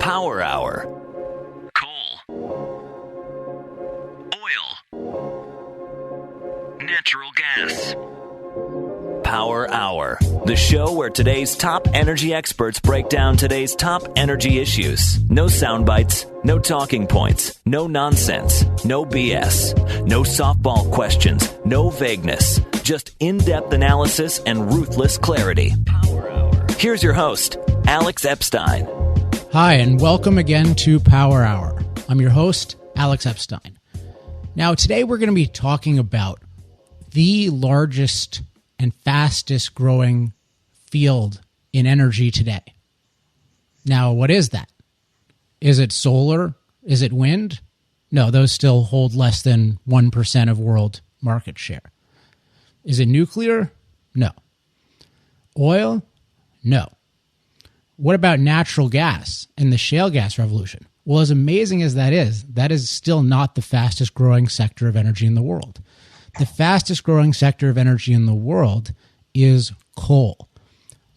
Power Hour. Coal. Oil. Natural gas. Power Hour, the show where today's top energy experts break down today's top energy issues. No sound bites, no talking points, no nonsense, no BS, no softball questions, no vagueness, just in-depth analysis and ruthless clarity. Power Hour. Here's your host, Alex Epstein. Hi, and welcome again to Power Hour. I'm your host, Alex Epstein. Now, today we're going to be talking about the largest and fastest growing field in energy today. Now, what is that? Is it solar? Is it wind? No, those still hold less than 1% of world market share. Is it nuclear? No. Oil? No. What about natural gas and the shale gas revolution? Well, as amazing as that is still not the fastest growing sector of energy in the world. The fastest growing sector of energy in the world is coal.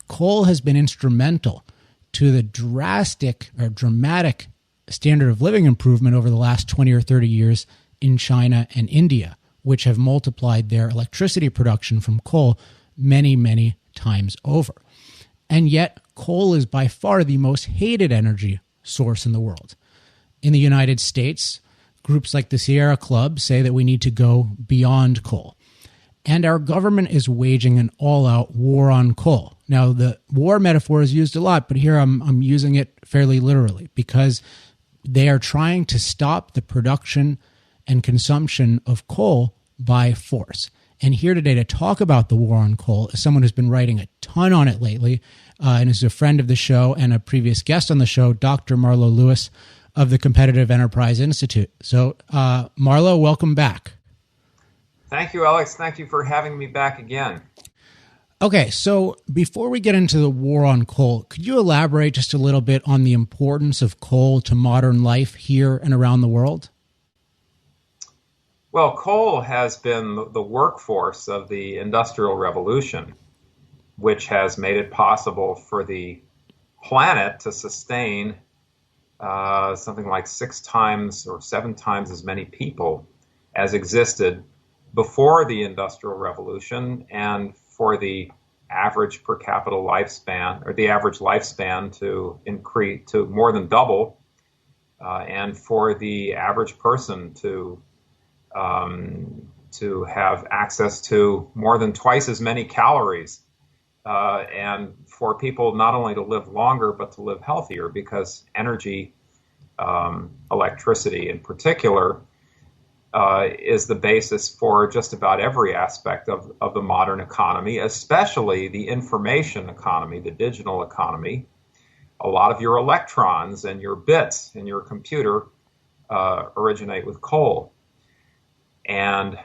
Coal has been instrumental to the dramatic standard of living improvement over the last 20 or 30 years in China and India, which have multiplied their electricity production from coal many, many times over. And yet, coal is by far the most hated energy source in the world. In the United States, groups like the Sierra Club say that we need to go beyond coal. And our government is waging an all-out war on coal. Now, the war metaphor is used a lot, but here I'm using it fairly literally because they are trying to stop the production and consumption of coal by force. And here today to talk about the war on coal is someone who's been writing a ton on it lately and is a friend of the show and a previous guest on the show, Dr. Marlo Lewis of the Competitive Enterprise Institute. So, Marlo, welcome back. Thank you, Alex. Thank you for having me back again. Okay, so before we get into the war on coal, could you elaborate just a little bit on the importance of coal to modern life here and around the world? Well, coal has been the workforce of the Industrial Revolution, which has made it possible for the planet to sustain something like 6 times or 7 times as many people as existed before the Industrial Revolution, and for the average per capita lifespan, or the average lifespan, to increase to more than double, and for the average person to have access to more than twice as many calories, and for people not only to live longer but to live healthier, because energy, electricity in particular, is the basis for just about every aspect of the modern economy, especially the information economy, the digital economy. A lot of your electrons and your bits in your computer originate with coal. And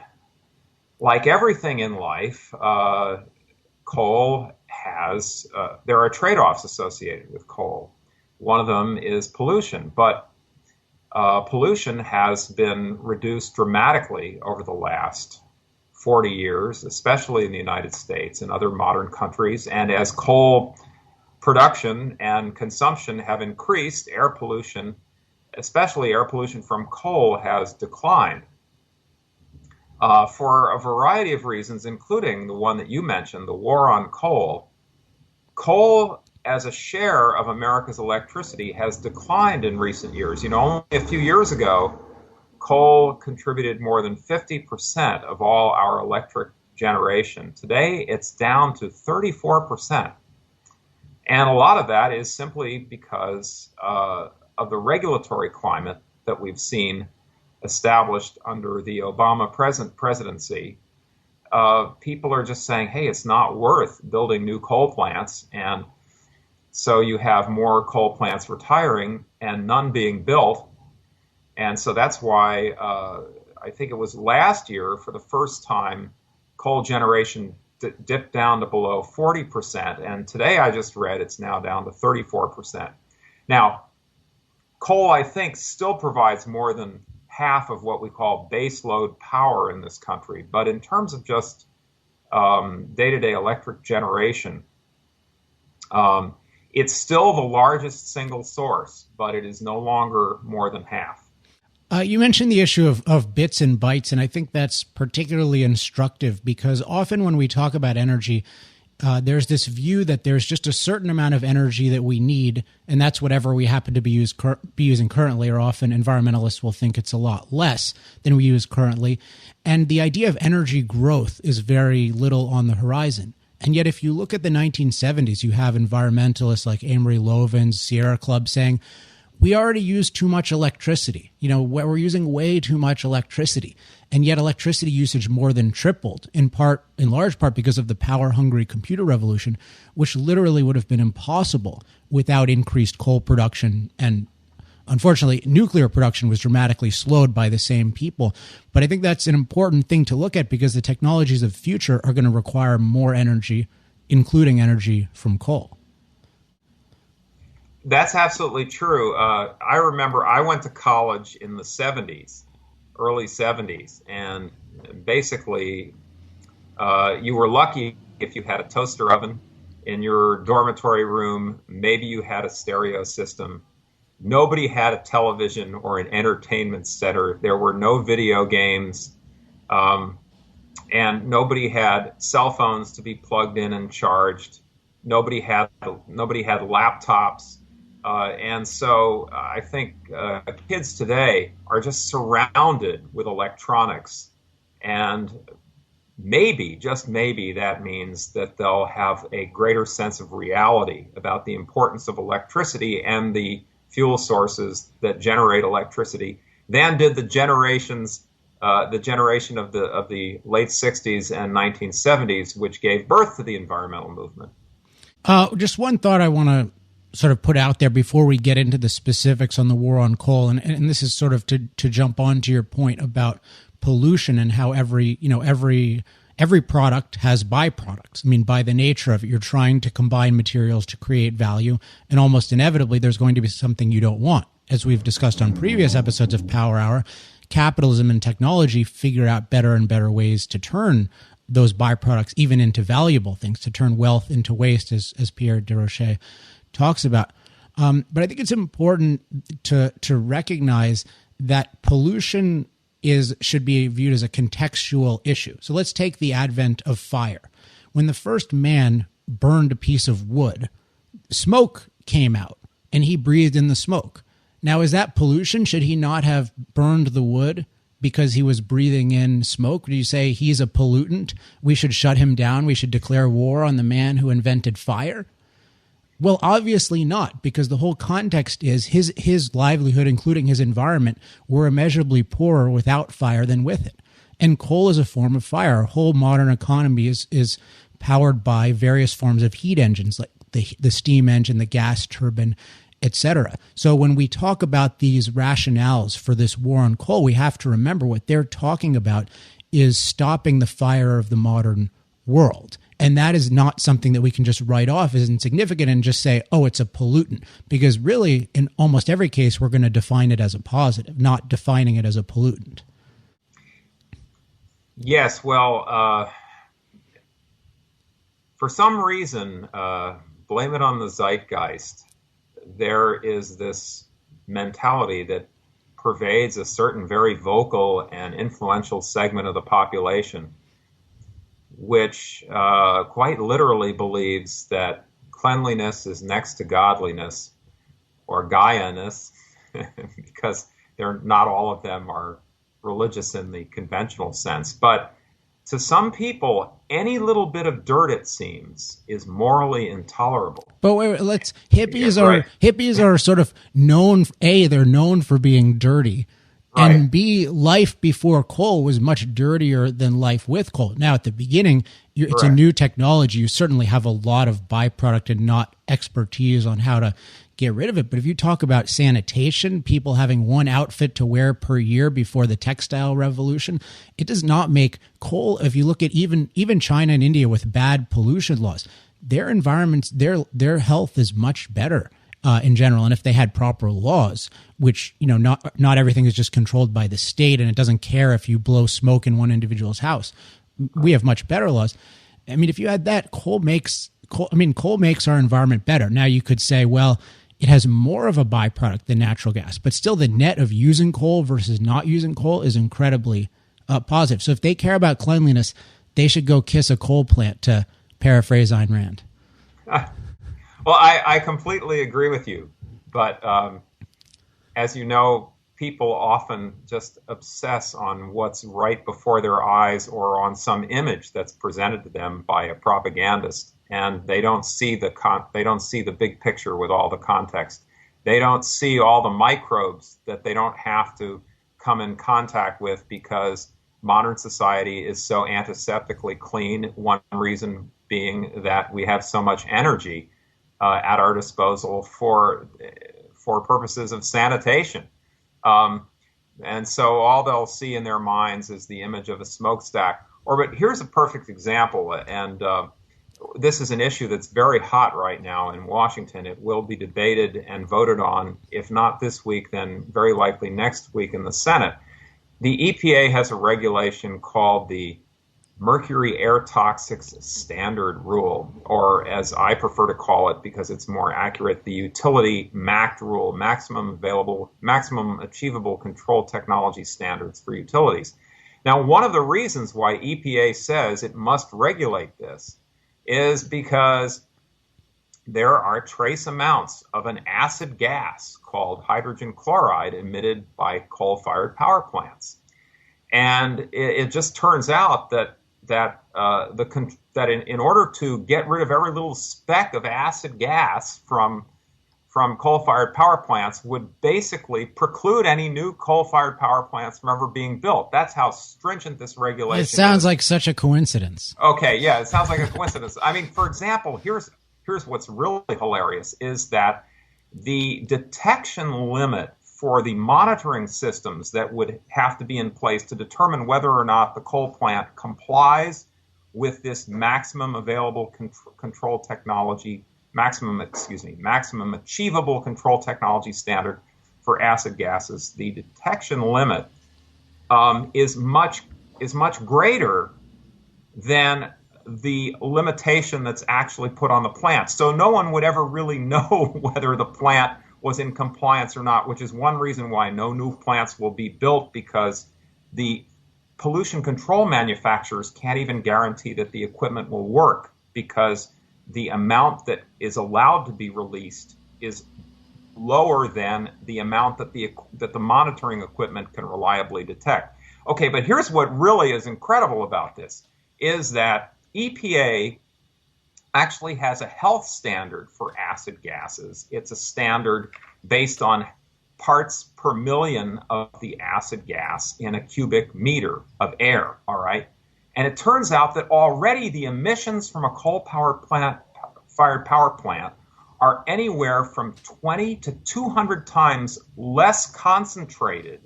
like everything in life, coal has, there are trade-offs associated with coal. One of them is pollution, but pollution has been reduced dramatically over the last 40 years, especially in the United States and other modern countries. And as coal production and consumption have increased, air pollution, especially air pollution from coal, has declined. For a variety of reasons, including the one that you mentioned, the war on coal. Coal as a share of America's electricity has declined in recent years. You know, only a few years ago, coal contributed more than 50% of all our electric generation. Today, it's down to 34%. And a lot of that is simply because of the regulatory climate that we've seen established under the Obama presidency. People are just saying, hey, it's not worth building new coal plants. And so you have more coal plants retiring and none being built. And so that's why I think it was last year, for the first time, coal generation dipped down to below 40%. And today I just read it's now down to 34%. Now, coal, I think, still provides more than half of what we call baseload power in this country. But in terms of just day-to-day electric generation, It's still the largest single source, but it is no longer more than half. You mentioned the issue of bits and bytes, and I think that's particularly instructive because often when we talk about energy, there's this view that there's just a certain amount of energy that we need, and that's whatever we happen to be using currently, or often environmentalists will think it's a lot less than we use currently. And the idea of energy growth is very little on the horizon. And yet, if you look at the 1970s, you have environmentalists like Amory Lovin's Sierra Club saying, we already use too much electricity. We're using way too much electricity. And yet electricity usage more than tripled, in large part because of the power-hungry computer revolution, which literally would have been impossible without increased coal production. And unfortunately, nuclear production was dramatically slowed by the same people. But I think that's an important thing to look at because the technologies of the future are going to require more energy, including energy from coal. That's absolutely true. I remember I went to college in the 70s, early 70s, and basically you were lucky if you had a toaster oven in your dormitory room. Maybe you had a stereo system. Nobody had a television or an entertainment center. There were no video games, and nobody had cell phones to be plugged in and charged. Nobody had laptops. And so I think kids today are just surrounded with electronics, and maybe, just maybe, that means that they'll have a greater sense of reality about the importance of electricity and the fuel sources that generate electricity than did the generation of the late 60s and 1970s, which gave birth to the environmental movement. Just one thought I want to sort of put out there before we get into the specifics on the war on coal, and this is sort of to jump on to your point about pollution and how every product has byproducts. I mean, by the nature of it, you're trying to combine materials to create value, and almost inevitably there's going to be something you don't want. As we've discussed on previous episodes of Power Hour, capitalism and technology figure out better and better ways to turn those byproducts even into valuable things, to turn wealth into waste, as Pierre Desrochers talks about. But I think it's important to recognize that pollution should be viewed as a contextual issue. So let's take the advent of fire. When the first man burned a piece of wood, smoke came out and he breathed in the smoke. Now, is that pollution? Should he not have burned the wood because he was breathing in smoke? Do you say he's a pollutant? We should shut him down. We should declare war on the man who invented fire? Well, obviously not, because the whole context is his livelihood, including his environment, were immeasurably poorer without fire than with it. And coal is a form of fire. Our whole modern economy is powered by various forms of heat engines, like the steam engine, the gas turbine, etc. So when we talk about these rationales for this war on coal, we have to remember what they're talking about is stopping the fire of the modern world. And that is not something that we can just write off as insignificant and just say, oh, it's a pollutant. Because really, in almost every case, we're going to define it as a positive, not defining it as a pollutant. Yes, well, for some reason, blame it on the zeitgeist, there is this mentality that pervades a certain very vocal and influential segment of the population, which quite literally believes that cleanliness is next to godliness, or Gaia-ness, because not all of them are religious in the conventional sense. But to some people, any little bit of dirt, it seems, is morally intolerable. But wait, hippies are sort of known. A, they're known for being dirty. Right. And B, life before coal was much dirtier than life with coal. Now, at the beginning, it's a new technology. You certainly have a lot of byproduct and not expertise on how to get rid of it. But if you talk about sanitation, people having one outfit to wear per year before the textile revolution, it does not make coal. If you look at even China and India with bad pollution laws, their environments, their health is much better. In general, and if they had proper laws, which, not everything is just controlled by the state, and it doesn't care if you blow smoke in one individual's house. We have much better laws. I mean, if you had that, coal makes coal makes our environment better. Now you could say, well, it has more of a byproduct than natural gas, but still the net of using coal versus not using coal is incredibly positive. So if they care about cleanliness, they should go kiss a coal plant, to paraphrase Ayn Rand. Well, I completely agree with you. But as you know, people often just obsess on what's right before their eyes or on some image that's presented to them by a propagandist, and they don't see the big picture with all the context. They don't see all the microbes that they don't have to come in contact with because modern society is so antiseptically clean. One reason being that we have so much energy at our disposal for purposes of sanitation. And so all they'll see in their minds is the image of a smokestack. But here's a perfect example, and this is an issue that's very hot right now in Washington. It will be debated and voted on, if not this week, then very likely next week in the Senate. The EPA has a regulation called the Mercury Air Toxics Standard Rule, or as I prefer to call it because it's more accurate, the Utility MACT Rule, Maximum Achievable Control Technology Standards for Utilities. Now, one of the reasons why EPA says it must regulate this is because there are trace amounts of an acid gas called hydrogen chloride emitted by coal-fired power plants. And it just turns out that in order to get rid of every little speck of acid gas from coal-fired power plants would basically preclude any new coal-fired power plants from ever being built. That's how stringent this regulation is. It sounds like such a coincidence. Okay, yeah, it sounds like a coincidence. I mean, for example, here's what's really hilarious is that the detection limit for the monitoring systems that would have to be in place to determine whether or not the coal plant complies with this maximum achievable control technology standard for acid gases. The detection limit is much greater than the limitation that's actually put on the plant. So no one would ever really know whether the plant was in compliance or not, which is one reason why no new plants will be built, because the pollution control manufacturers can't even guarantee that the equipment will work, because the amount that is allowed to be released is lower than the amount that the monitoring equipment can reliably detect. Okay, but here's what really is incredible about this, is that EPA actually has a health standard for acid gases. It's a standard based on parts per million of the acid gas in a cubic meter of air, all right? And it turns out that already the emissions from a coal-fired power plant are anywhere from 20 to 200 times less concentrated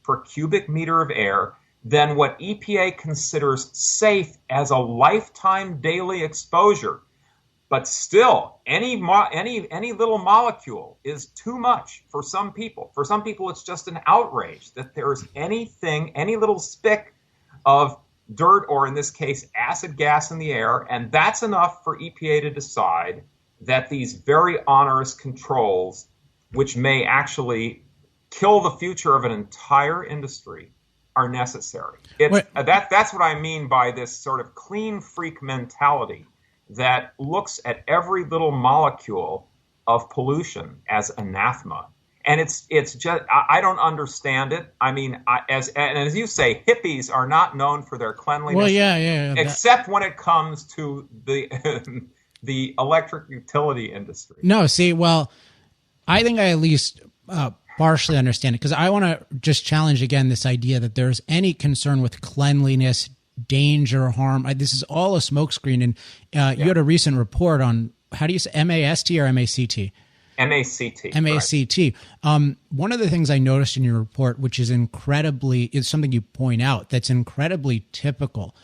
per cubic meter of air than what EPA considers safe as a lifetime daily exposure. But still, any little molecule is too much for some people. For some people, it's just an outrage that there's any little speck of dirt, or in this case, acid gas in the air, and that's enough for EPA to decide that these very onerous controls, which may actually kill the future of an entire industry, are necessary. That's what I mean by this sort of clean freak mentality that looks at every little molecule of pollution as anathema. And it's just, I don't understand it. I mean, as you say, hippies are not known for their cleanliness. Well, yeah. Except when it comes to the electric utility industry. No, see, well, I think I at least partially understand it, because I want to just challenge again this idea that there's any concern with cleanliness, danger, harm. This is all a smokescreen. And you had a recent report on, how do you say, MAST or MACT? MACT. MACT. Right. One of the things I noticed in your report, which is something you point out that's incredibly typical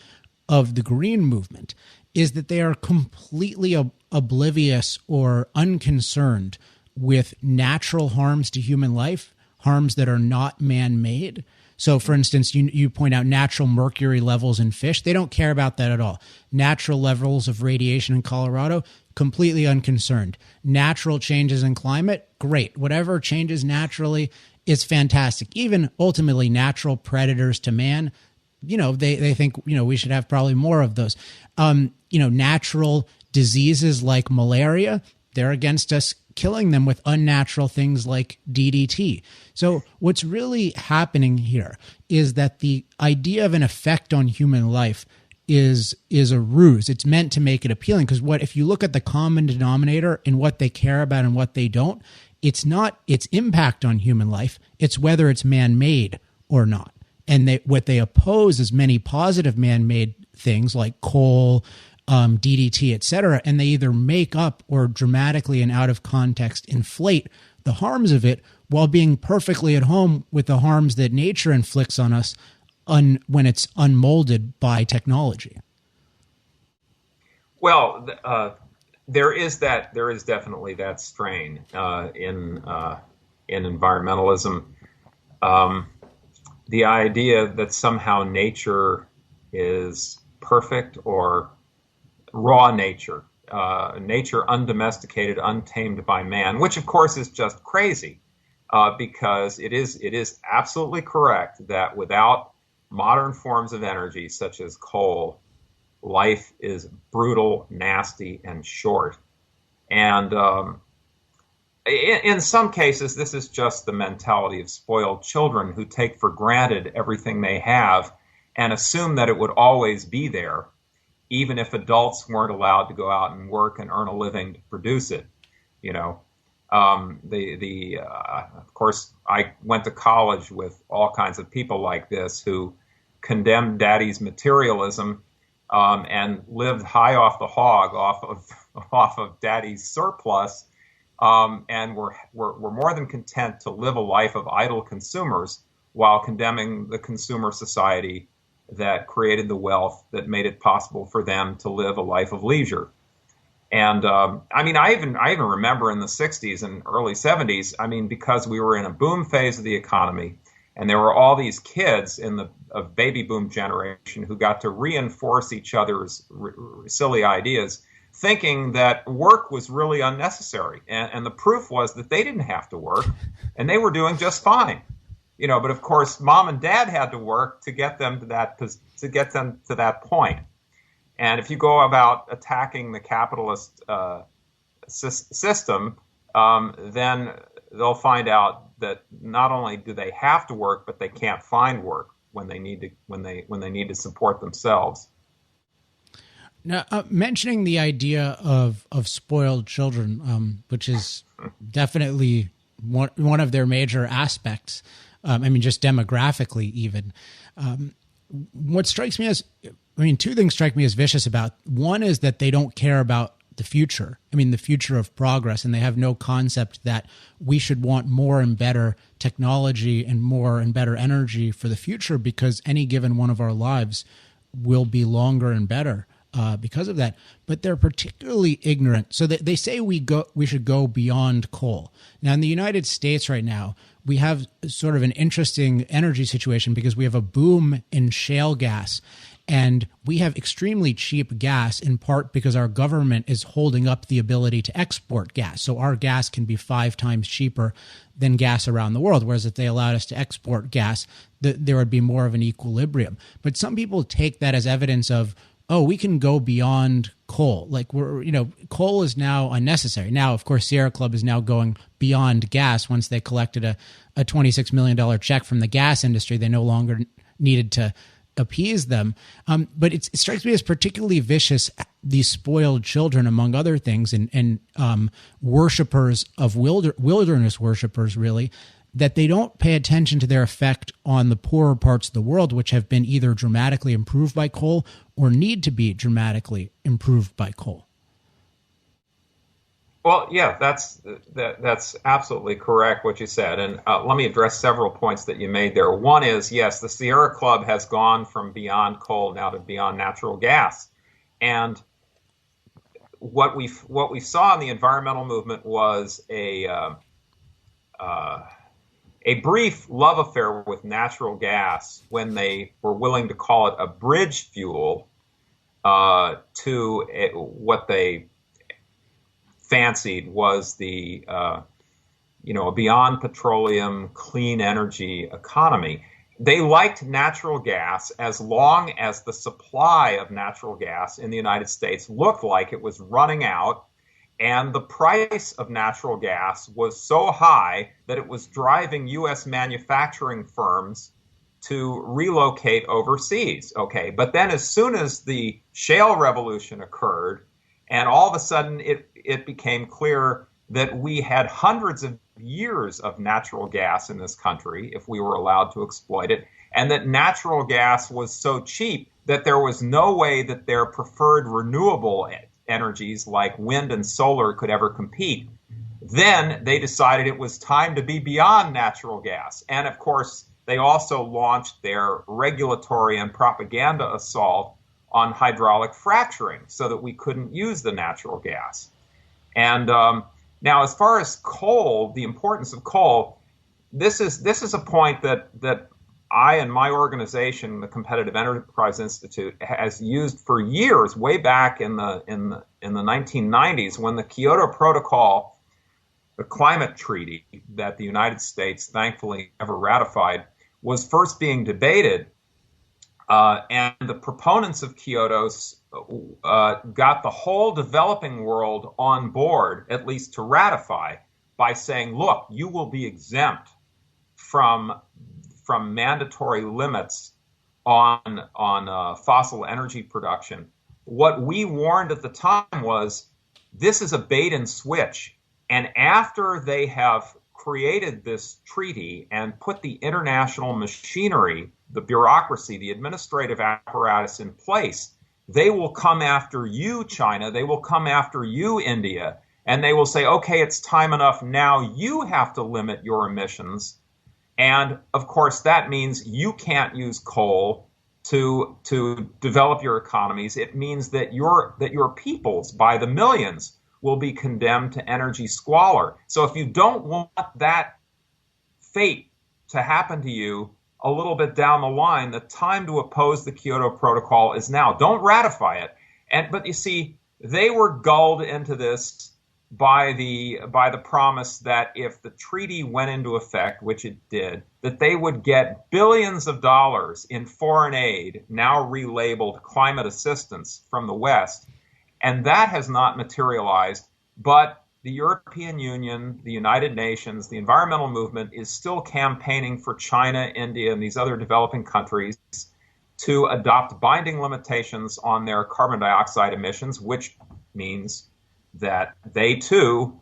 of the green movement, is that they are completely oblivious or unconcerned with natural harms to human life, harms that are not man-made. So, for instance, you point out natural mercury levels in fish. They don't care about that at all. Natural levels of radiation in Colorado, completely unconcerned. Natural changes in climate, great. Whatever changes naturally is fantastic. Even ultimately natural predators to man, they think, we should have probably more of those. Natural diseases like malaria, they're against us killing them with unnatural things like DDT. So what's really happening here is that the idea of an effect on human life is a ruse. It's meant to make it appealing, because if you look at the common denominator in what they care about and what they don't, it's not its impact on human life, it's whether it's man-made or not. And what they oppose is many positive man-made things like coal, DDT, et cetera, and they either make up or dramatically and out of context inflate the harms of it while being perfectly at home with the harms that nature inflicts on us when it's unmolded by technology. Well, there is definitely that strain in environmentalism. The idea that somehow nature is perfect, or raw nature, nature undomesticated, untamed by man, which of course is just crazy, because it is absolutely correct that without modern forms of energy such as coal, life is brutal, nasty, and short. And in some cases, this is just the mentality of spoiled children who take for granted everything they have and assume that it would always be there, even if adults weren't allowed to go out and work and earn a living to produce it. Of course, I went to college with all kinds of people like this who condemned daddy's materialism and lived high off the hog, off of daddy's surplus, and were more than content to live a life of idle consumers while condemning the consumer society that created the wealth that made it possible for them to live a life of leisure. And I even remember in the 60s and early 70s, because we were in a boom phase of the economy, and there were all these kids in the baby boom generation who got to reinforce each other's silly ideas, thinking that work was really unnecessary. And the proof was that they didn't have to work, and they were doing just fine. But of course, mom and dad had to work to get them to that point. And if you go about attacking the capitalist system, then they'll find out that not only do they have to work, but they can't find work when they need to support themselves. Now, mentioning the idea of spoiled children, which is definitely one of their major aspects. Just demographically even. What strikes me as, two things strike me as vicious about. One is that they don't care about the future. The future of progress, and they have no concept that we should want more and better technology and more and better energy for the future, because any given one of our lives will be longer and better because of that. But they're particularly ignorant. So they say we should go beyond coal. Now, in the United States right now, we have sort of an interesting energy situation because we have a boom in shale gas, and we have extremely cheap gas, in part because our government is holding up the ability to export gas. So our gas can be 5 times cheaper than gas around the world, whereas if they allowed us to export gas, there would be more of an equilibrium. But some people take that as evidence of, oh, we can go beyond coal. Like coal is now unnecessary. Now, of course, Sierra Club is now going beyond gas. Once they collected a $26 million check from the gas industry, they no longer needed to appease them. But it strikes me as particularly vicious, these spoiled children, among other things, and worshipers of wilderness worshipers, really, that they don't pay attention to their effect on the poorer parts of the world, which have been either dramatically improved by coal or need to be dramatically improved by coal. Well, yeah, that's absolutely correct what you said. And let me address several points that you made there. One is, yes, the Sierra Club has gone from beyond coal now to beyond natural gas. And what we saw in the environmental movement was a a brief love affair with natural gas when they were willing to call it a bridge fuel what they fancied was the a beyond petroleum clean energy economy. They liked natural gas as long as the supply of natural gas in the United States looked like it was running out, and the price of natural gas was so high that it was driving U.S. manufacturing firms to relocate overseas. Okay, but then as soon as the shale revolution occurred, and all of a sudden it became clear that we had hundreds of years of natural gas in this country if we were allowed to exploit it, and that natural gas was so cheap that there was no way that their preferred renewable energies like wind and solar could ever compete. Then they decided it was time to be beyond natural gas. And of course, they also launched their regulatory and propaganda assault on hydraulic fracturing so that we couldn't use the natural gas. And now, as far as coal, the importance of coal, this is a point that I and my organization, the Competitive Enterprise Institute, has used for years, way back in the 1990s, when the Kyoto Protocol, the climate treaty that the United States thankfully never ratified, was first being debated. And the proponents of Kyoto's got the whole developing world on board, at least to ratify, by saying, look, you will be exempt from mandatory limits on fossil energy production. What we warned at the time was this is a bait and switch. And after they have created this treaty and put the international machinery, the bureaucracy, the administrative apparatus in place, they will come after you, China. They will come after you, India. And they will say, okay, it's time enough. Now you have to limit your emissions. And of course, that means you can't use coal to develop your economies. It means that your peoples, by the millions, will be condemned to energy squalor. So if you don't want that fate to happen to you a little bit down the line, the time to oppose the Kyoto Protocol is now. Don't ratify it. But you see, they were gulled into this by the promise that if the treaty went into effect, which it did, that they would get billions of dollars in foreign aid, now relabeled climate assistance from the West. And that has not materialized, but the European Union, the United Nations, the environmental movement is still campaigning for China, India, and these other developing countries to adopt binding limitations on their carbon dioxide emissions, which means that they too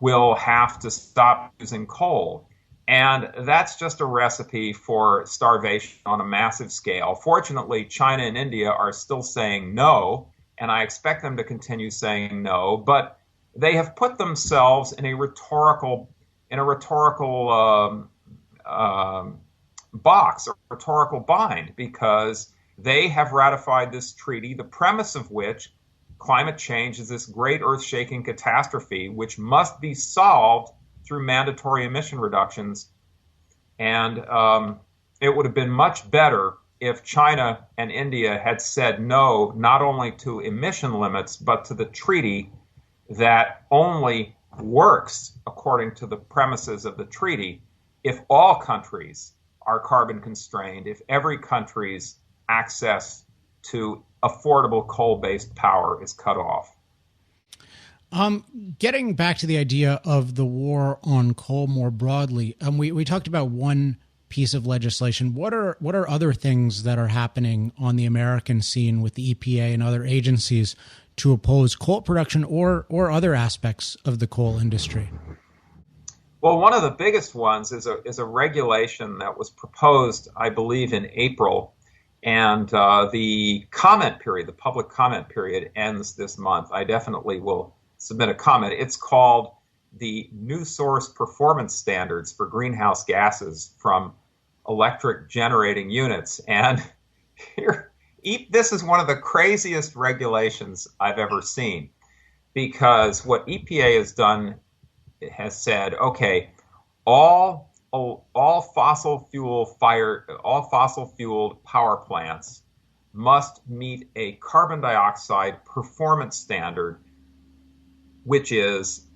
will have to stop using coal. And that's just a recipe for starvation on a massive scale. Fortunately, China and India are still saying no, and I expect them to continue saying no, but they have put themselves in a rhetorical box, or rhetorical bind, because they have ratified this treaty, the premise of which climate change is this great earth-shaking catastrophe which must be solved through mandatory emission reductions. And it would have been much better if China and India had said no, not only to emission limits, but to the treaty that only works according to the premises of the treaty if all countries are carbon constrained, if every country's access to affordable coal-based power is cut off. Getting back to the idea of the war on coal more broadly, we talked about one piece of legislation. What are other things that are happening on the American scene with the EPA and other agencies to oppose coal production or other aspects of the coal industry? Well, one of the biggest ones is a regulation that was proposed, I believe, in April, and the comment period, the public comment period, ends this month. I definitely will submit a comment. It's called the New Source Performance Standards for Greenhouse Gases from Electric Generating Units. And this is one of the craziest regulations I've ever seen, because what EPA has done has said, okay, all all fossil fueled power plants must meet a carbon dioxide performance standard, which is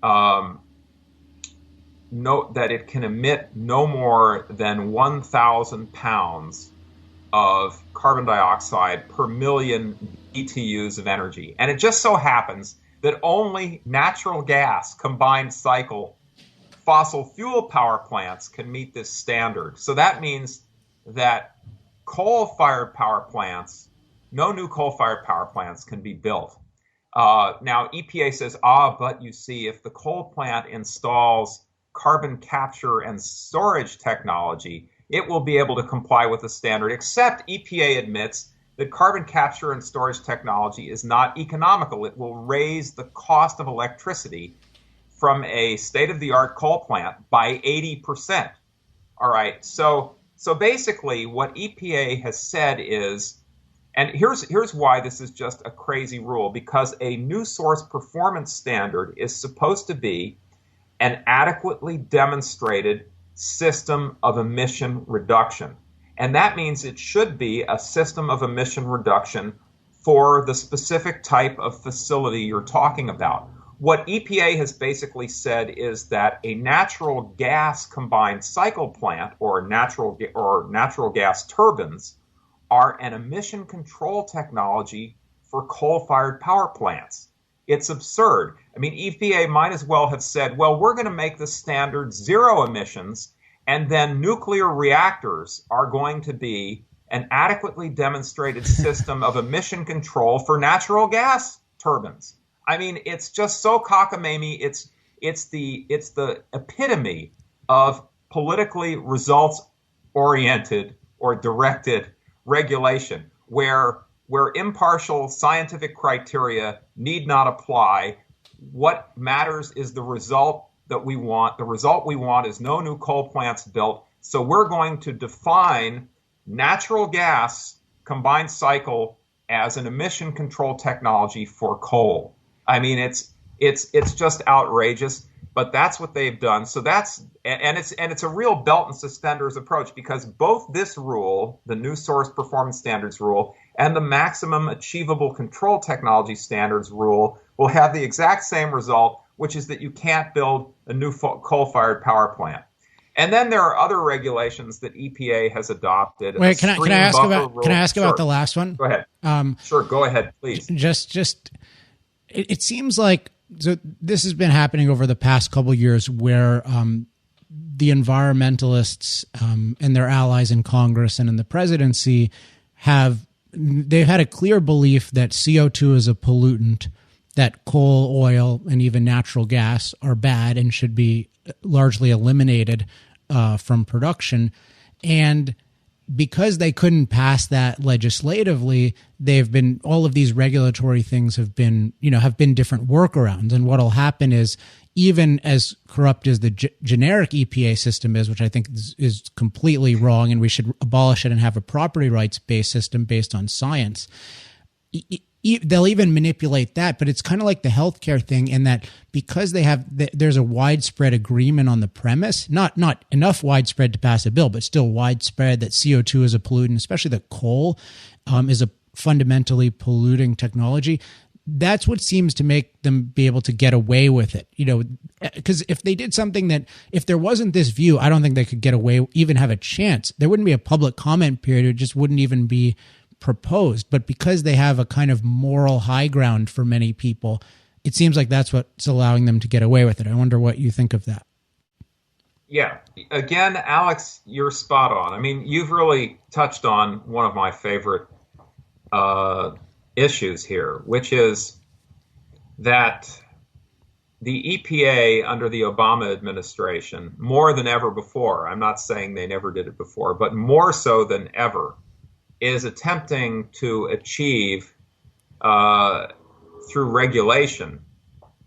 that it can emit no more than 1,000 pounds of carbon dioxide per million BTUs of energy. And it just so happens that only natural gas combined cycle fossil fuel power plants can meet this standard. So that means that coal-fired power plants, no new coal-fired power plants can be built. Now, EPA says, but you see, if the coal plant installs carbon capture and storage technology, it will be able to comply with the standard, except EPA admits that carbon capture and storage technology is not economical. It will raise the cost of electricity from a state-of-the-art coal plant by 80%. All right, so basically what EPA has said is, and here's why this is just a crazy rule, because a new source performance standard is supposed to be an adequately demonstrated system of emission reduction. And that means it should be a system of emission reduction for the specific type of facility you're talking about. What EPA has basically said is that a natural gas combined cycle plant or natural gas turbines are an emission control technology for coal-fired power plants. It's absurd. I mean, EPA might as well have said, well, we're going to make the standard zero emissions, and then nuclear reactors are going to be an adequately demonstrated system of emission control for natural gas turbines. I mean, it's just so cockamamie. It's the epitome of politically results-oriented or directed regulation, where impartial scientific criteria need not apply. What matters is the result that we want. The result we want is no new coal plants built. So we're going to define natural gas combined cycle as an emission control technology for coal. I mean, it's just outrageous, but that's what they've done. So it's a real belt and suspenders approach, because both this rule, the new source performance standards rule, and the maximum achievable control technology standards rule will have the exact same result, which is that you can't build a new coal-fired power plant. And then there are other regulations that EPA has adopted. Wait, can I ask about the last one? Go ahead. Sure, go ahead, please. It seems like, so this has been happening over the past couple of years, where the environmentalists and their allies in Congress and in the presidency they've had a clear belief that CO2 is a pollutant, that coal, oil, and even natural gas are bad and should be largely eliminated from production. And because they couldn't pass that legislatively, all of these regulatory things have been different workarounds. And what'll happen is, even as corrupt as the generic EPA system is, which I think is completely wrong, and we should abolish it and have a property rights-based system based on science, they'll even manipulate that. But it's kind of like the healthcare thing, in that because there's a widespread agreement on the premise, not enough widespread to pass a bill, but still widespread, that CO2 is a pollutant, especially that coal is a fundamentally polluting technology. That's what seems to make them be able to get away with it. Because if they did something if there wasn't this view, I don't think they could get away, even have a chance. There wouldn't be a public comment period. It just wouldn't even be proposed. But because they have a kind of moral high ground for many people, it seems like that's what's allowing them to get away with it. I wonder what you think of that. Yeah. Again, Alex, you're spot on. I mean, you've really touched on one of my favorite issues here, which is that the EPA under the Obama administration, more than ever before, I'm not saying they never did it before, but more so than ever, is attempting to achieve through regulation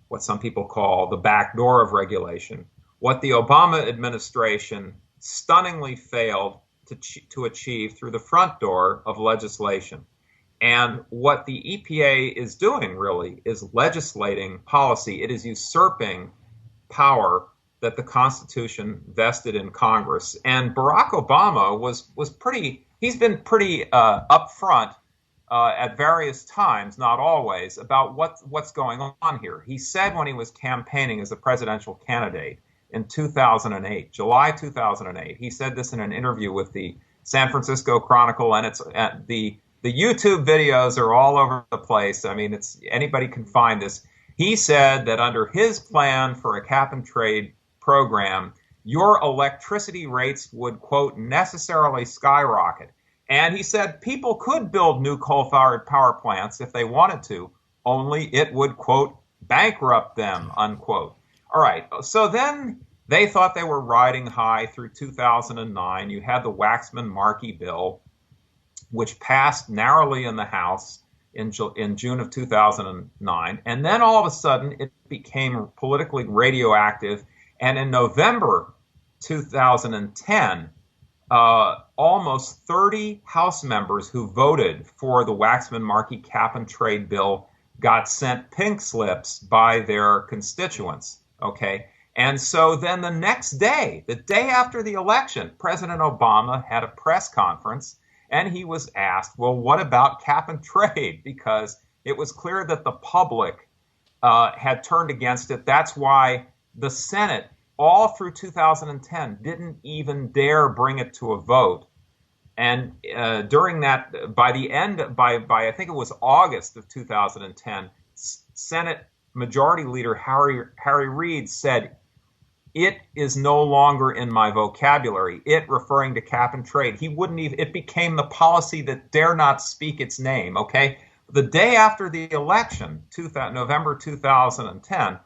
what some people call the back door of regulation, what the Obama administration stunningly failed to achieve through the front door of legislation. And what the EPA is doing really is legislating policy. It is usurping power that the Constitution vested in Congress. And Barack Obama he's been pretty upfront at various times, not always, about what's going on here. He said when he was campaigning as a presidential candidate in 2008, July 2008, he said this in an interview with the San Francisco Chronicle, and the YouTube videos are all over the place. I mean, anybody can find this. He said that under his plan for a cap and trade program, your electricity rates would, quote, necessarily skyrocket. And he said people could build new coal-fired power plants if they wanted to, only it would, quote, bankrupt them, unquote. All right, so then they thought they were riding high through 2009. You had the Waxman-Markey bill, which passed narrowly in the House in June of 2009. And then all of a sudden, it became politically radioactive. And in November 2010, almost 30 House members who voted for the Waxman-Markey cap and trade bill got sent pink slips by their constituents, okay? And so then the next day, the day after the election, President Obama had a press conference, and he was asked, well, what about cap and trade? Because it was clear that the public had turned against it. That's why the Senate, all through 2010, didn't even dare bring it to a vote. And during that, by I think it was August of 2010, Senate Majority Leader Harry Reid said, it is no longer in my vocabulary. It, referring to cap and trade. He wouldn't even, it became the policy that dare not speak its name, okay? The day after the election, November 2010,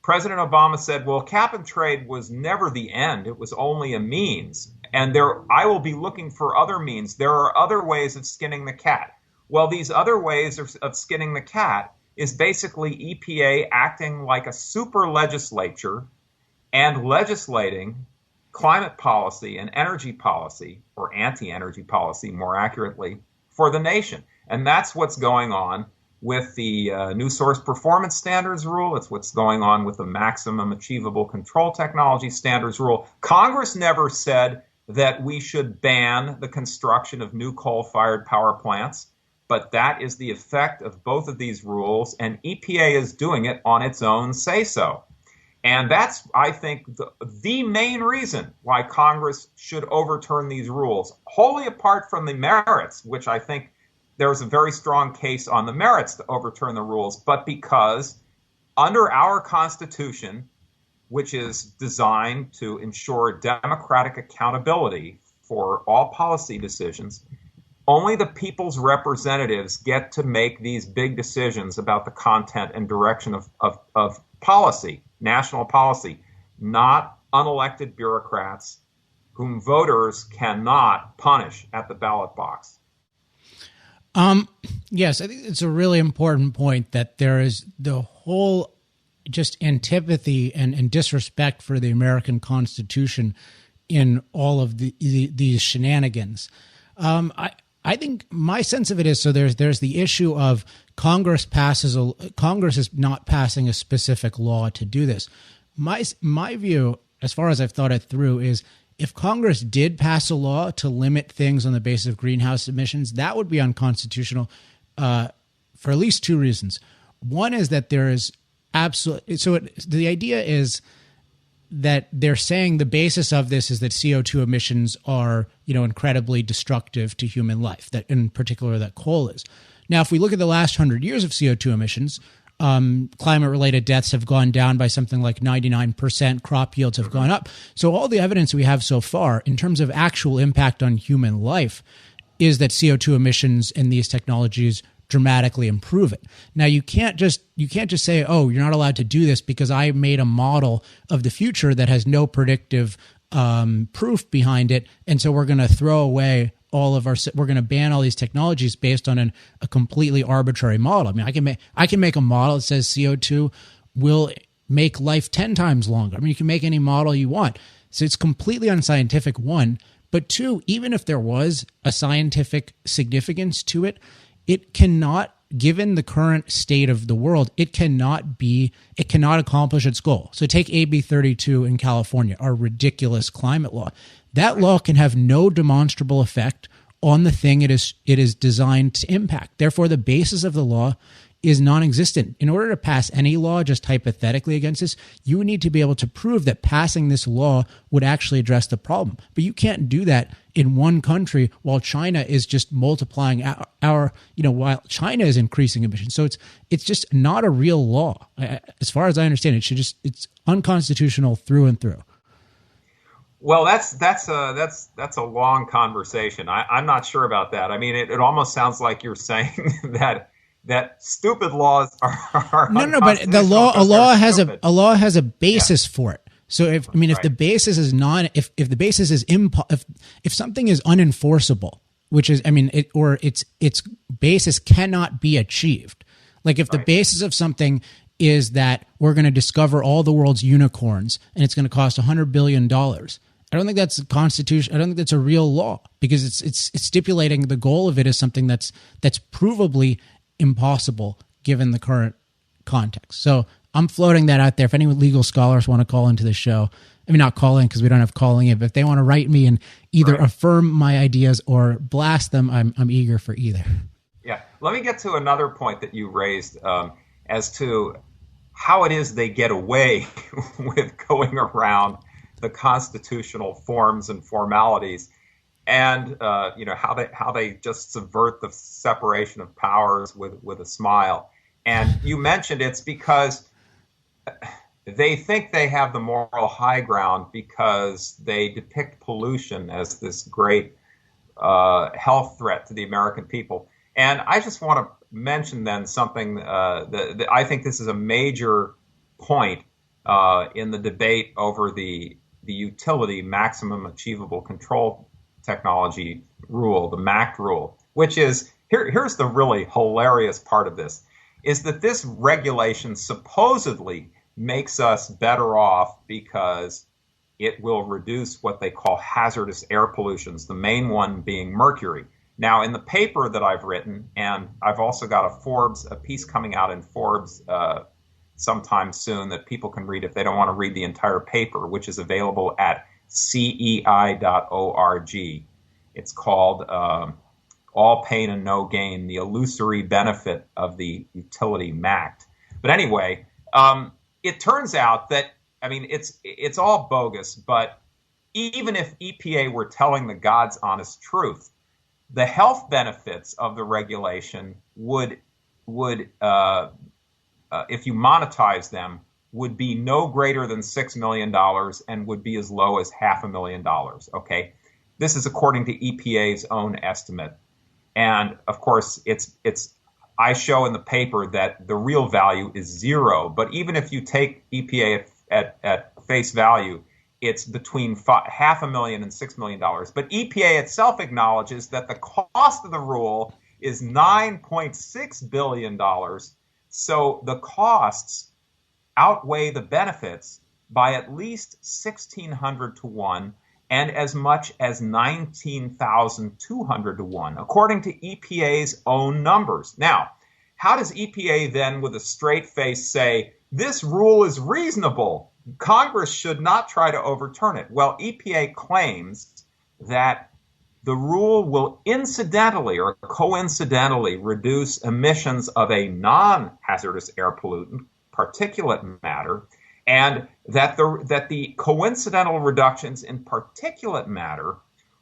President Obama said, well, cap and trade was never the end. It was only a means. And I will be looking for other means. There are other ways of skinning the cat. Well, these other ways of skinning the cat is basically EPA acting like a super legislature and legislating climate policy and energy policy, or anti-energy policy more accurately, for the nation. And that's what's going on with the new source performance standards rule. It's what's going on with the maximum achievable control technology standards rule. Congress never said that we should ban the construction of new coal-fired power plants, but that is the effect of both of these rules, and EPA is doing it on its own say-so. And that's, I think, the main reason why Congress should overturn these rules, wholly apart from the merits, which I think there's a very strong case on the merits to overturn the rules, but because under our Constitution, which is designed to ensure democratic accountability for all policy decisions, only the people's representatives get to make these big decisions about the content and direction of policy, national policy, not unelected bureaucrats whom voters cannot punish at the ballot box. Yes, I think it's a really important point that there is the whole just antipathy and disrespect for the American Constitution in all of these shenanigans. I think my sense of it is, so there's the issue of Congress is not passing a specific law to do this. My view, as far as I've thought it through, is if Congress did pass a law to limit things on the basis of greenhouse emissions, that would be unconstitutional for at least two reasons. One is that there is the idea is that they're saying the basis of this is that CO2 emissions are, incredibly destructive to human life, that in particular that coal is. Now, if we look at the last 100 years of CO2 emissions, climate-related deaths have gone down by something like 99%, crop yields have gone up. So all the evidence we have so far in terms of actual impact on human life is that CO2 emissions in these technologies dramatically improve it. Now, you can't just say, oh, you're not allowed to do this because I made a model of the future that has no predictive proof behind it, and so we're going to throw away we're going to ban all these technologies based on a completely arbitrary model. I mean, I can make a model that says CO2 will make life 10 times longer. I mean, you can make any model you want. So it's completely unscientific, one. But two, even if there was a scientific significance to it, it cannot given the current state of the world, it cannot accomplish its goal. So take AB 32 in California, our ridiculous climate law. That law can have no demonstrable effect on the thing it is designed to impact. Therefore, the basis of the law is non-existent. In order to pass any law, just hypothetically against this, you would need to be able to prove that passing this law would actually address the problem. But you can't do that in one country while China is just multiplying while China is increasing emissions. So it's just not a real law. As far as I understand it, it's unconstitutional through and through. Well, that's a long conversation. I'm not sure about that. I mean, it almost sounds like you're saying that stupid laws are no, but a law has a basis for it. So if the basis is if the basis is if something is unenforceable, which is its basis cannot be achieved. Like if the basis of something is that we're going to discover all the world's unicorns and it's going to cost $100 billion. I don't think that's a constitution. I don't think that's a real law, because it's stipulating the goal of it is something that's provably impossible given the current context. So I'm floating that out there. If any legal scholars want to call into the show, not call in because we don't have calling in, but if they want to write me and either affirm my ideas or blast them, I'm eager for either. Yeah. Let me get to another point that you raised as to how it is they get away with going around the constitutional forms and formalities, and how they just subvert the separation of powers with a smile. And you mentioned it's because they think they have the moral high ground because they depict pollution as this great health threat to the American people. And I just want to mention then something that I think this is a major point in the debate over the utility maximum achievable control technology rule, the MACT rule, which is, here's the really hilarious part of this, is that this regulation supposedly makes us better off because it will reduce what they call hazardous air pollutions, the main one being mercury. Now, in the paper that I've written, and I've also got a piece coming out in Forbes sometime soon that people can read if they don't want to read the entire paper, which is available at cei.org. It's called All Pain and No Gain, the Illusory Benefit of the Utility MACT. But anyway, it turns out that, it's all bogus, but even if EPA were telling the God's honest truth, the health benefits of the regulation would if you monetize them, would be no greater than $6 million and would be as low as $500,000. Okay, this is according to EPA's own estimate, and of course, I show in the paper that the real value is zero. But even if you take EPA at face value, it's between $500,000 and $6 million. But EPA itself acknowledges that the cost of the rule is $9.6 billion. So the costs outweigh the benefits by at least 1,600 to 1 and as much as 19,200 to 1, according to EPA's own numbers. Now, how does EPA then, with a straight face, say, this rule is reasonable? Congress should not try to overturn it. Well, EPA claims that the rule will incidentally or coincidentally reduce emissions of a non-hazardous air pollutant, particulate matter, and that the coincidental reductions in particulate matter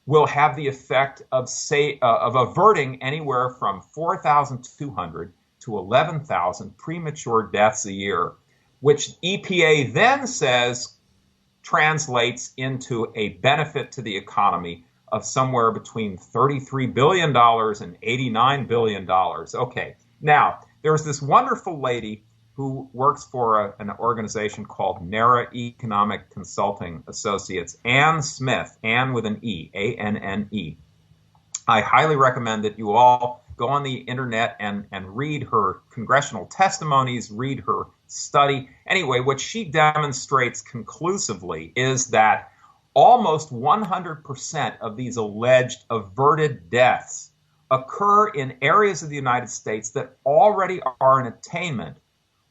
will have the effect of averting anywhere from 4,200 to 11,000 premature deaths a year, which EPA then says translates into a benefit to the economy of somewhere between $33 billion and $89 billion. Okay, now there's this wonderful lady who works for an organization called NARA Economic Consulting Associates, Ann Smith, Ann with an E, A-N-N-E. I highly recommend that you all go on the internet and read her congressional testimonies, read her study. Anyway, what she demonstrates conclusively is that almost 100% of these alleged averted deaths occur in areas of the United States that already are in attainment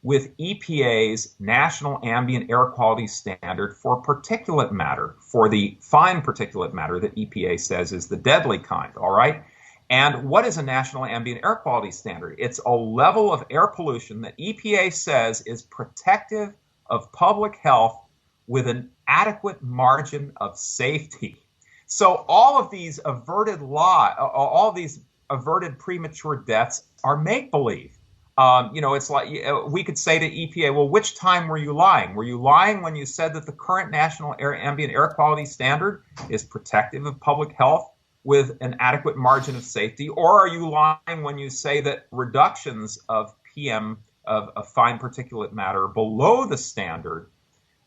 with EPA's National Ambient Air Quality Standard for particulate matter, for the fine particulate matter that EPA says is the deadly kind, all right? And what is a National Ambient Air Quality Standard? It's a level of air pollution that EPA says is protective of public health with an adequate margin of safety. So all of these averted premature deaths are make-believe. It's like we could say to EPA, well, which time were you lying? Were you lying when you said that the current National Ambient Air Quality Standard is protective of public health with an adequate margin of safety? Or are you lying when you say that reductions of PM, of fine particulate matter below the standard,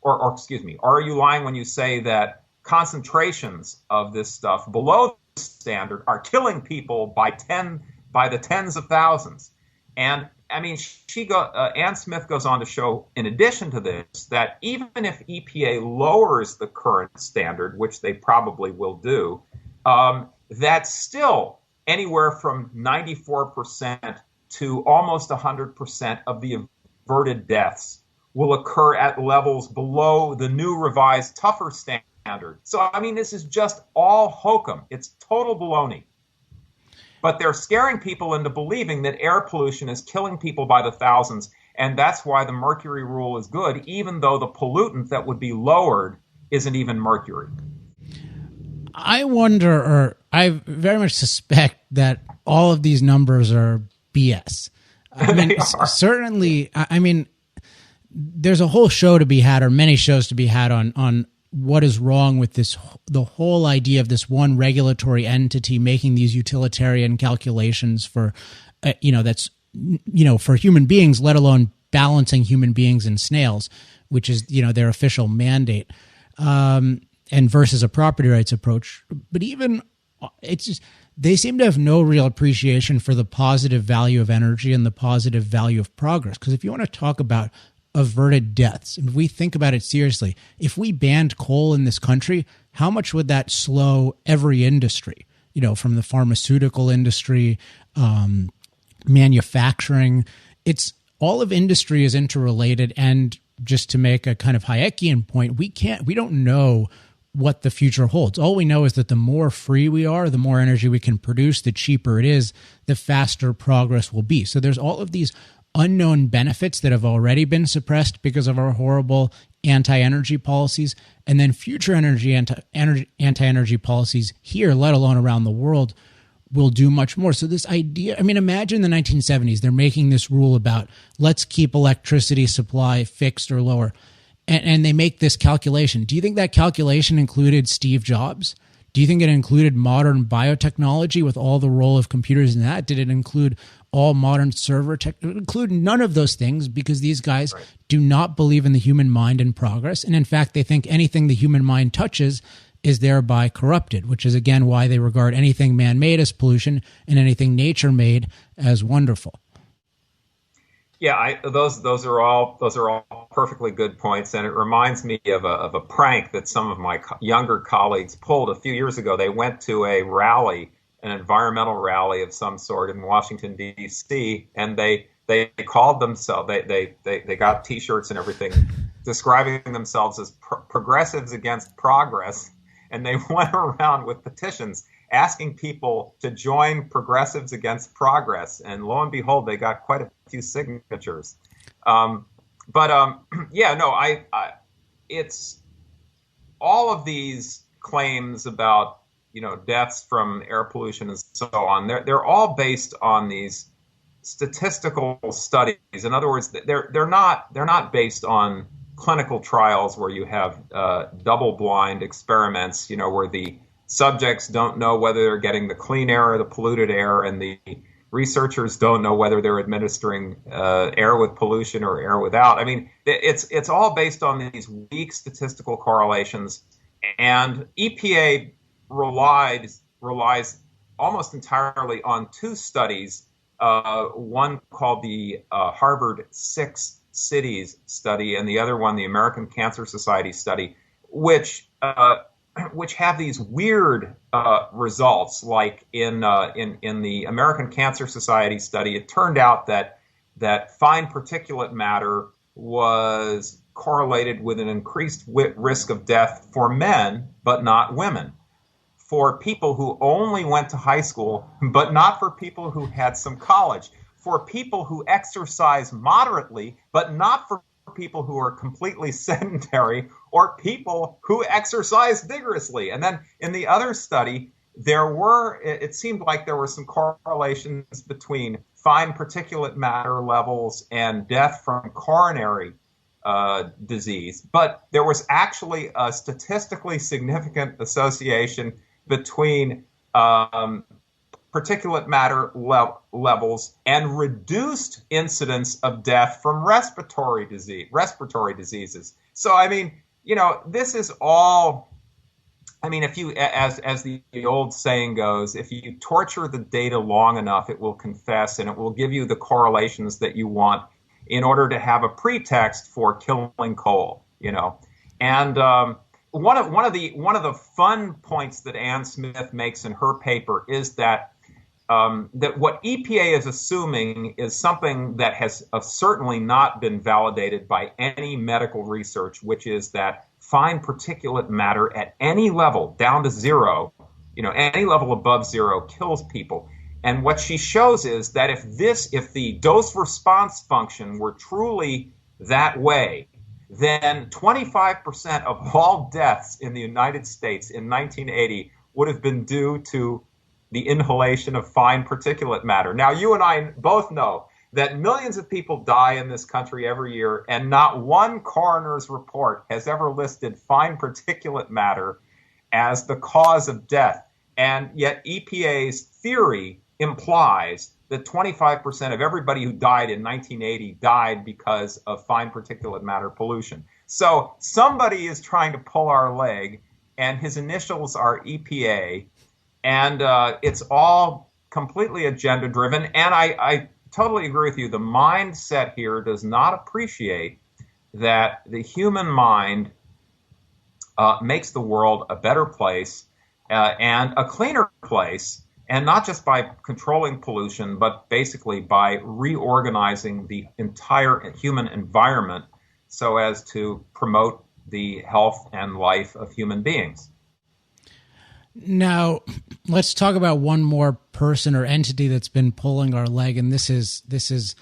or excuse me, or are you lying when you say that concentrations of this stuff below the standard are killing people by the tens of thousands? And I mean, Ann Smith goes on to show, in addition to this, that even if EPA lowers the current standard, which they probably will do, that's still anywhere from 94% to almost 100% of the averted deaths will occur at levels below the new revised tougher standard. So, I mean, this is just all hokum. It's total baloney. But they're scaring people into believing that air pollution is killing people by the thousands, and that's why the mercury rule is good, even though the pollutant that would be lowered isn't even mercury. I wonder, or I very much suspect that all of these numbers are BS. I mean, certainly, I mean, there's a whole show to be had, or many shows to be had on what is wrong with the whole idea of this one regulatory entity making these utilitarian calculations for, for human beings, let alone balancing human beings and snails, which is, their official mandate, and versus a property rights approach. But even it's just, they seem to have no real appreciation for the positive value of energy and the positive value of progress. Because if you want to talk about averted deaths, if we think about it seriously, if we banned coal in this country, how much would that slow every industry, from the pharmaceutical industry, manufacturing? It's all of industry is interrelated. And just to make a kind of Hayekian point, we don't know what the future holds. All we know is that the more free we are, the more energy we can produce, the cheaper it is, the faster progress will be. So there's all of these unknown benefits that have already been suppressed because of our horrible anti-energy policies, and then future anti-energy policies here, let alone around the world, will do much more. So this idea, I mean, imagine the 1970s, they're making this rule about let's keep electricity supply fixed or lower, and they make this calculation. Do you think that calculation included Steve Jobs? Do you think it included modern biotechnology with all the role of computers in that? Did it include all modern server tech? It included none of those things, because these guys do not believe in the human mind and progress. And in fact, they think anything the human mind touches is thereby corrupted, which is again why they regard anything man-made as pollution and anything nature-made as wonderful. Yeah, those are all perfectly good points, and it reminds me of a prank that some of my younger colleagues pulled a few years ago. They went to a rally, an environmental rally of some sort in Washington D.C., and they called themselves. They got T-shirts and everything, describing themselves as progressives against progress, and they went around with petitions asking people to join Progressives Against Progress, and lo and behold, they got quite a few signatures. It's all of these claims about deaths from air pollution and so on. They're all based on these statistical studies. In other words, they're not based on clinical trials where you have double-blind experiments, where the subjects don't know whether they're getting the clean air or the polluted air, and the researchers don't know whether they're administering air with pollution or air without. I mean, it's all based on these weak statistical correlations, and EPA relies almost entirely on two studies, one called the Harvard 6 Cities study, and the other one, the American Cancer Society study, which which have these weird results. Like in the American Cancer Society study, it turned out that fine particulate matter was correlated with an increased risk of death for men, but not women. For people who only went to high school, but not for people who had some college. For people who exercise moderately, but not for people who are completely sedentary, or people who exercise vigorously. And then in the other study, it seemed like there were some correlations between fine particulate matter levels and death from coronary disease. But there was actually a statistically significant association between particulate matter levels and reduced incidence of death from respiratory diseases. So, I mean, this is all. I mean, if you, as the old saying goes, if you torture the data long enough, it will confess, and it will give you the correlations that you want in order to have a pretext for killing coal. And one of the fun points that Ann Smith makes in her paper is that what EPA is assuming is something that has certainly not been validated by any medical research, which is that fine particulate matter at any level, down to zero, any level above zero, kills people. And what she shows is that if the dose response function were truly that way, then 25% of all deaths in the United States in 1980 would have been due to the inhalation of fine particulate matter. Now, you and I both know that millions of people die in this country every year, and not one coroner's report has ever listed fine particulate matter as the cause of death. And yet EPA's theory implies that 25% of everybody who died in 1980 died because of fine particulate matter pollution. So somebody is trying to pull our leg, and his initials are EPA, and it's all completely agenda-driven. And I totally agree with you. The mindset here does not appreciate that the human mind makes the world a better place and a cleaner place, and not just by controlling pollution, but basically by reorganizing the entire human environment so as to promote the health and life of human beings. Now, let's talk about one more person or entity that's been pulling our leg, and this is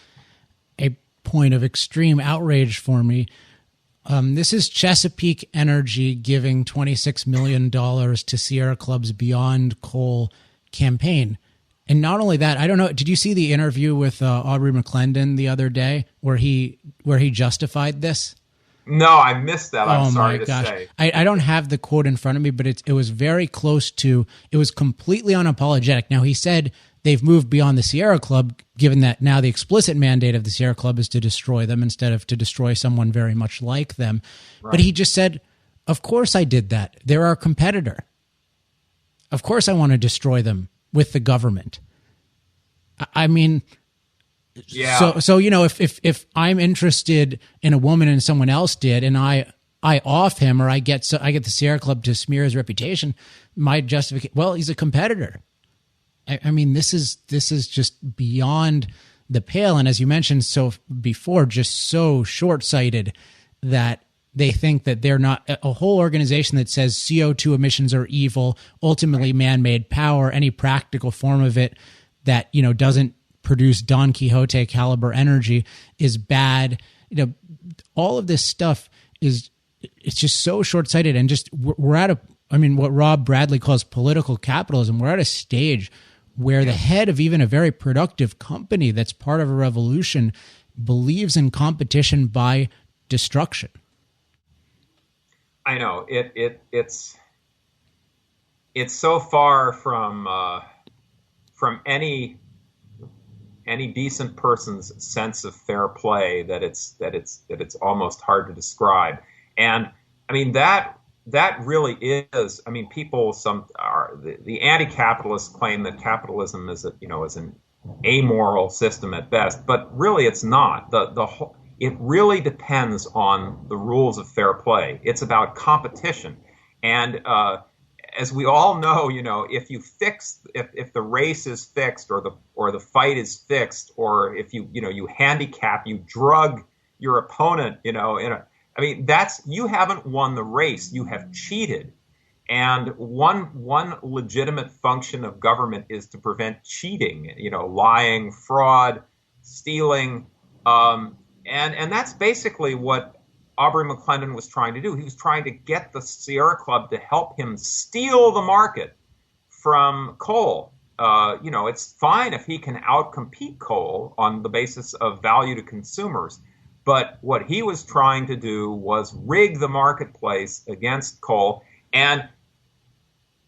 a point of extreme outrage for me. This is Chesapeake Energy giving $26 million to Sierra Club's Beyond Coal campaign. And not only that, I don't know, did you see the interview with Aubrey McClendon the other day where he justified this? No, I missed that. I'm sorry to say. I don't have the quote in front of me, but it was very close to, it was completely unapologetic. Now, he said they've moved beyond the Sierra Club, given that now the explicit mandate of the Sierra Club is to destroy them instead of to destroy someone very much like them. Right. But he just said, of course I did that. They're our competitor. Of course I want to destroy them with the government. I mean... Yeah. So if I'm interested in a woman and someone else did, and I off him, or I get the Sierra Club to smear his reputation, my justification, well, he's a competitor. I mean, this is just beyond the pale, and as you mentioned before, just so short-sighted that they think that they're not a whole organization that says CO2 emissions are evil, ultimately man-made power, any practical form of it that doesn't produce Don Quixote caliber energy is bad. All of this stuff it's just so short-sighted, and just we're at what Rob Bradley calls political capitalism. We're at a stage where the head of even a very productive company that's part of a revolution believes in competition by destruction. I know it's so far from any decent person's sense of fair play that it's almost hard to describe. And I mean that really is. I mean, the anti-capitalists claim that capitalism is an amoral system at best, but really it's not. It really depends on the rules of fair play. It's about competition, And as we all know, if if the race is fixed, or the fight is fixed, or if you handicap, you drug your opponent, you haven't won the race. You have cheated. And one legitimate function of government is to prevent cheating, lying, fraud, stealing, and that's basically what Aubrey McClendon was trying to do. He was trying to get the Sierra Club to help him steal the market from coal. It's fine if he can outcompete coal on the basis of value to consumers, but what he was trying to do was rig the marketplace against coal. And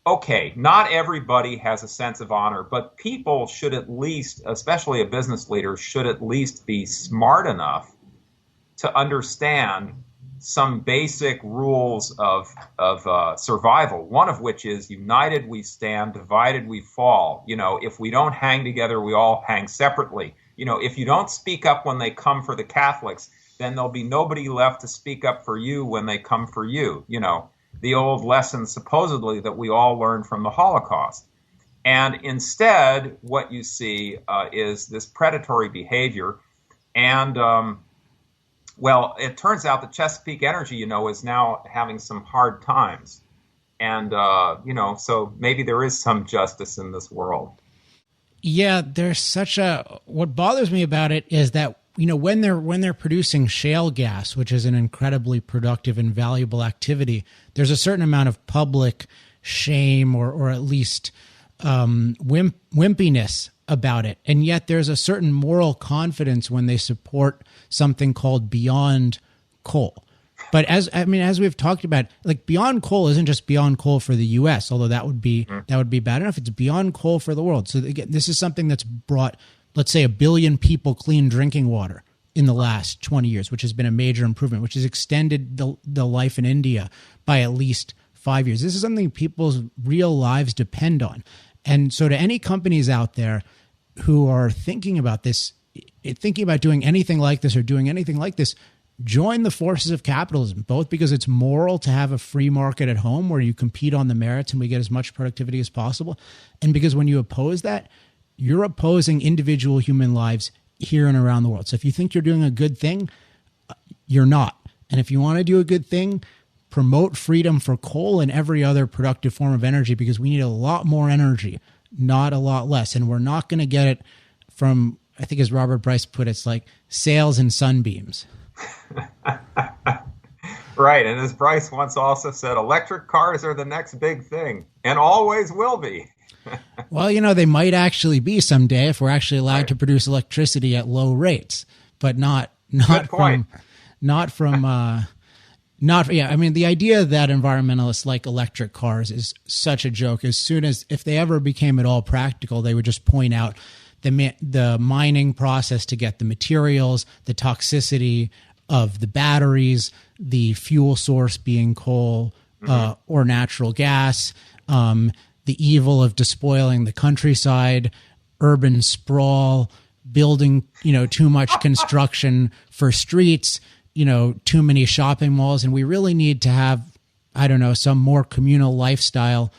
okay, not everybody has a sense of honor, but people should at least, especially a business leader, should at least be smart enough to understand some basic rules of survival, one of which is united we stand, divided we fall. If we don't hang together, we all hang separately. If you don't speak up when they come for the Catholics, then there'll be nobody left to speak up for you when they come for you. The old lesson supposedly that we all learned from the Holocaust. And instead, what you see is this predatory behavior. And, it turns out that Chesapeake Energy, is now having some hard times. And, so maybe there is some justice in this world. Yeah, there's what bothers me about it is that, when they're producing shale gas, which is an incredibly productive and valuable activity, there's a certain amount of public shame or at least wimpiness about it. And yet there's a certain moral confidence when they support something called Beyond Coal. But as we've talked about, like, Beyond Coal isn't just Beyond Coal for the U.S., although that would be bad enough. It's Beyond Coal for the world. So again, this is something that's brought, let's say, 1 billion people clean drinking water in the last 20 years, which has been a major improvement, which has extended the life in India by at least 5 years. This is something people's real lives depend on. And so to any companies out there who are thinking about this, thinking about doing anything like this or doing anything like this, join the forces of capitalism, both because it's moral to have a free market at home where you compete on the merits and we get as much productivity as possible, and because when you oppose that, you're opposing individual human lives here and around the world. So if you think you're doing a good thing, you're not. And if you want to do a good thing, promote freedom for coal and every other productive form of energy, because we need a lot more energy, not a lot less. And we're not going to get it from, I think as Robert Bryce put it, it's like sails and sunbeams. Right. And as Bryce once also said, electric cars are the next big thing and always will be. Well, they might actually be someday if we're actually allowed to produce electricity at low rates, but not from. The idea that environmentalists like electric cars is such a joke. As soon as, if they ever became at all practical, they would just point out the mining process to get the materials, the toxicity of the batteries, the fuel source being coal or natural gas, the evil of despoiling the countryside, urban sprawl, building, too much construction for streets, too many shopping malls. And we really need to have, some more communal lifestyle,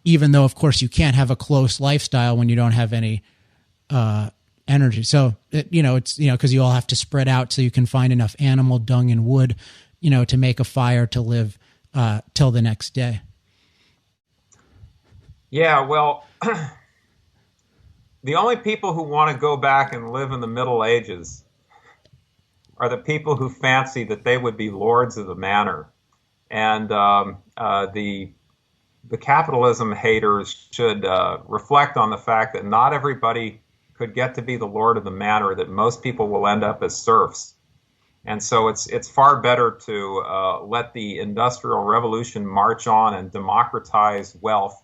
even though, of course, you can't have a close lifestyle when you don't have any energy. So, it's, because you all have to spread out so you can find enough animal dung and wood, to make a fire to live till the next day. Yeah, well, the only people who want to go back and live in the Middle Ages are the people who fancy that they would be lords of the manor. And the capitalism haters should reflect on the fact that not everybody could get to be the lord of the manor, that most people will end up as serfs. And so it's far better to let the Industrial Revolution march on and democratize wealth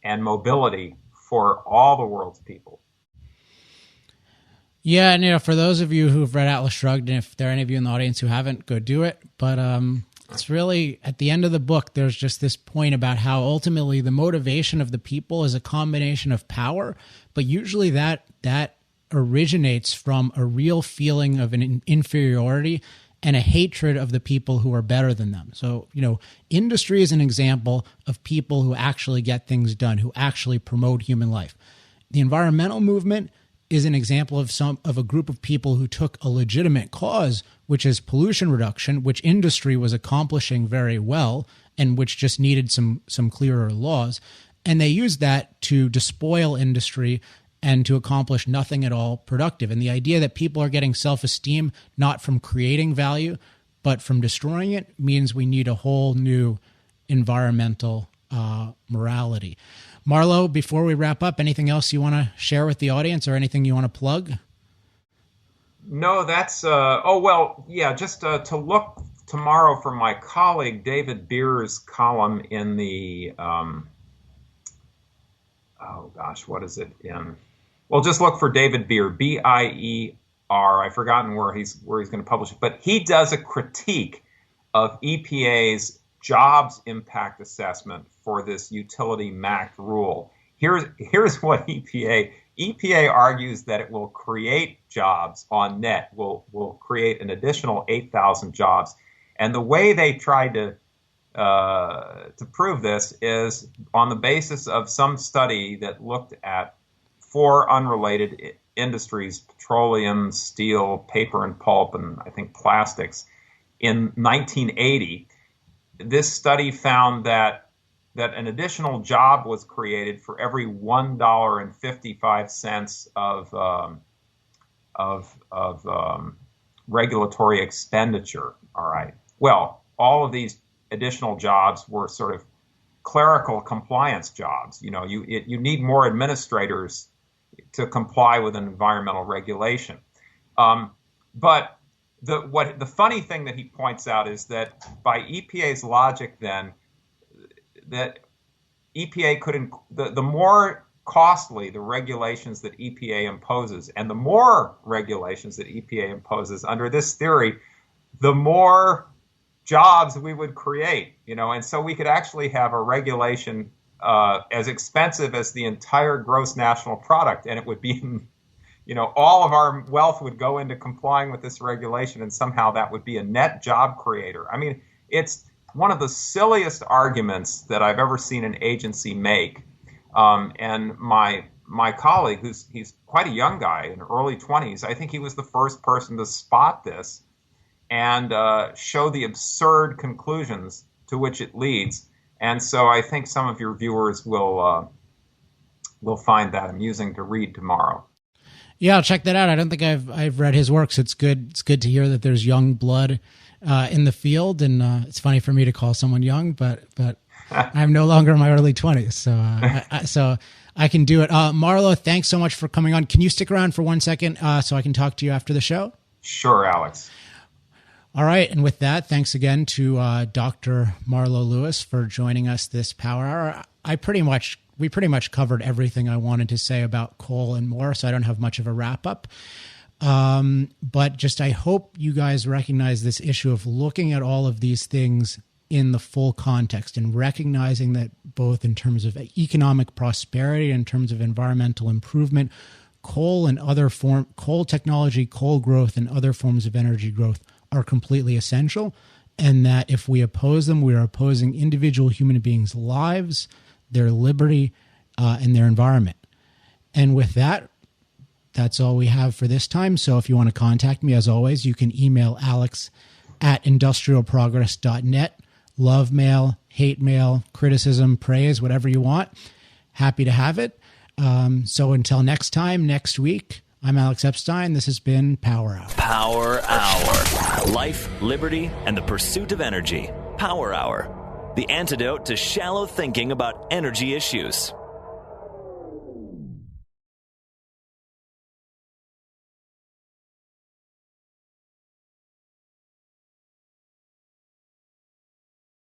and mobility for all the world's people. Yeah, and for those of you who've read Atlas Shrugged, and if there are any of you in the audience who haven't, go do it. But it's really, at the end of the book, there's just this point about how ultimately the motivation of the people is a combination of power, but usually that originates from a real feeling of an inferiority and a hatred of the people who are better than them. So, industry is an example of people who actually get things done, who actually promote human life. The environmental movement is an example of a group of people who took a legitimate cause, which is pollution reduction, which industry was accomplishing very well and which just needed some clearer laws. And they used that to despoil industry and to accomplish nothing at all productive. And the idea that people are getting self-esteem not from creating value, but from destroying it, means we need a whole new environmental morality. Marlo, before we wrap up, anything else you want to share with the audience or anything you want to plug? No, that's, just to look tomorrow for my colleague David Beer's column in the, what is it in? Well, just look for David Beer, B-I-E-R. I've forgotten where he's going to publish it, but he does a critique of EPA's jobs impact assessment for this utility MACT rule. Here's what EPA argues that it will create jobs on net, will create an additional 8,000 jobs. And the way they tried to prove this is on the basis of some study that looked at 4 unrelated industries: petroleum, steel, paper and pulp, and I think plastics. In 1980, this study found that an additional job was created for every $1.55 of regulatory expenditure. All right. Well, all of these additional jobs were sort of clerical compliance jobs. You need more administrators to comply with an environmental regulation. But the funny thing that he points out is that by EPA's logic, then, that EPA the more costly the regulations that EPA imposes, and the more regulations that EPA imposes under this theory, the more jobs we would create, and so we could actually have a regulation as expensive as the entire gross national product, and it would be, all of our wealth would go into complying with this regulation, and somehow that would be a net job creator. I mean, it's one of the silliest arguments that I've ever seen an agency make. And my colleague, he's quite a young guy in early 20s, I think he was the first person to spot this and show the absurd conclusions to which it leads. And so I think some of your viewers will find that amusing to read tomorrow. Yeah, I'll check that out. I don't think I've read his works. It's good to hear that there's young blood in the field, and it's funny for me to call someone young, but I'm no longer in my early 20s, so I can do it. Marlo, thanks so much for coming on. Can you stick around for 1 second so I can talk to you after the show? Sure, Alex. All right, and with that, thanks again to Dr. Marlo Lewis for joining us this Power Hour. We pretty much covered everything I wanted to say about coal and more, so I don't have much of a wrap up. But just I hope you guys recognize this issue of looking at all of these things in the full context and recognizing that both in terms of economic prosperity, in terms of environmental improvement, coal technology, coal growth, and other forms of energy growth are completely essential. And that if we oppose them, we are opposing individual human beings' lives, their liberty, and their environment. And with that, that's all we have for this time. So if you want to contact me, as always, you can email alex@industrialprogress.net. Love mail, hate mail, criticism, praise, whatever you want. Happy to have it. So until next time, next week, I'm Alex Epstein. This has been Power Hour. Power Hour. Life, liberty, and the pursuit of energy. Power Hour. The antidote to shallow thinking about energy issues.